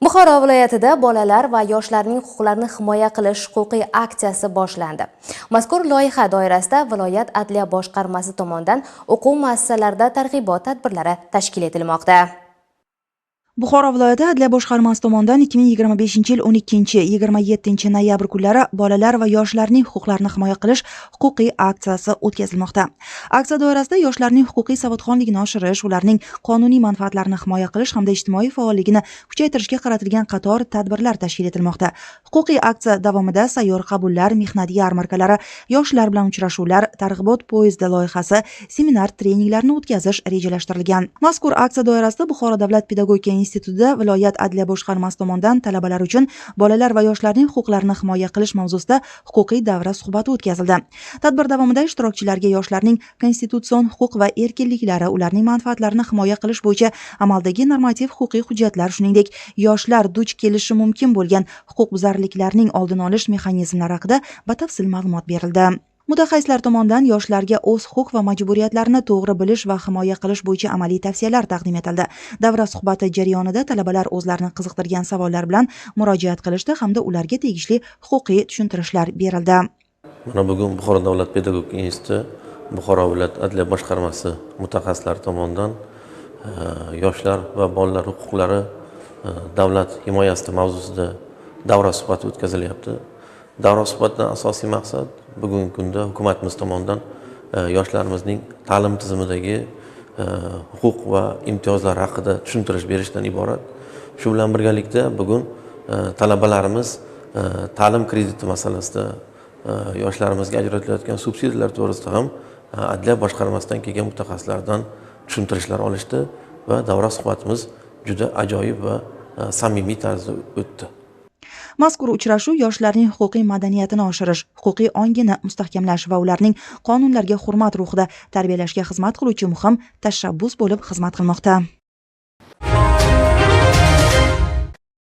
Buxoro viloyatida bolalar va yoshlarning huquqlarini himoya qilish huquqiy aksiyasi boshlandi. Mazkur loyiha doirasida viloyat adliya boshqarmasi tomonidan o'quv muassasalarida targ'ibot tadbirlari tashkil etilmoqda. Buxoro viloyati adliya boshqarmasi tomonidan 2025-yil 12-27 noyabr kunlari bolalar va yoshlarning huquqlarini himoya qilish huquqiy aksiyasi o'tkazilmoqda. Aksiya doirasida yoshlarning huquqiy savodxonligini oshirish, ularning qonuniy manfaatlarini himoya qilish hamda ijtimoiy faolligini kuchaytirishga qaratilgan qator tadbirlar tashkil etilmoqda. Huquqiy aksiya davomida sayyor qabullar, mehnat yarmarkalari, yoshlar bilan uchrashuvlar, targ'ibot poyezdi loyihasi, seminar, treninglarni o'tkazish rejalashtirilgan. Mazkur aksiya doirasida Buxoro davlat pedagogika institutida viloyat adliya boshqarmasi tomonidan talabalar uchun bolalar va yoshlarning huquqlarini himoya qilish mavzusida huquqiy davra suhbati o'tkazildi. Tadbir davomida ishtirokchilarga yoshlarning konstitutsion huquq va erkinliklari, ularning manfaatlarini himoya qilish bo'yicha amaldagi normativ huquqiy hujjatlar, shuningdek yoshlar duch kelishi mumkin bo'lgan huquqbuzarliklarning oldini olish mexanizmlari haqida batafsil ma'lumot berildi. Mutaxassislar tomonidan yoshlarga o'z huquq va majburiyatlarini to'g'ri bilish va himoya qilish bo'yicha amaliy tavsiyalar taqdim etildi. Davra suhbati jarayonida talabalar o'zlarini qiziqtirgan savollar bilan murojaat qilishdi hamda ularga tegishli huquqiy tushuntirishlar berildi. Mana bugun Buxoro davlat pedagogika instituti, Buxoro viloyat adliya boshqarmasi mutaxassislari tomonidan yoshlar va bolalar huquqlari davlat himoyasida mavzusida davra suhbati o'tkazilyapti. Davra suhbatidan asosiy maqsad bugungi kunda hukumatimiz tomonidan yoshlarimizning ta'lim tizimidagi huquq va imtiyozlar haqida tushuntirish berishdan iborat. Shu bilan birgalikda bugun talabalarimiz ta'lim krediti masalasida, yoshlarimizga ajratilayotgan subsidiyalar to'g'risida ham adliya boshqarmasidan kelgan mutaxassislardan tushuntirishlar olishdi va davra suhbatimiz juda ajoyib va samimiy tarzda o'tdi. Mazkur uchrashuv yoshlarning huquqiy madaniyatini oshirish, huquqiy ongini mustahkamlash va ularning qonunlarga hurmat ruhida tarbiyalashga xizmat qiluvchi muhim tashabbus bo'lib xizmat qilmoqda.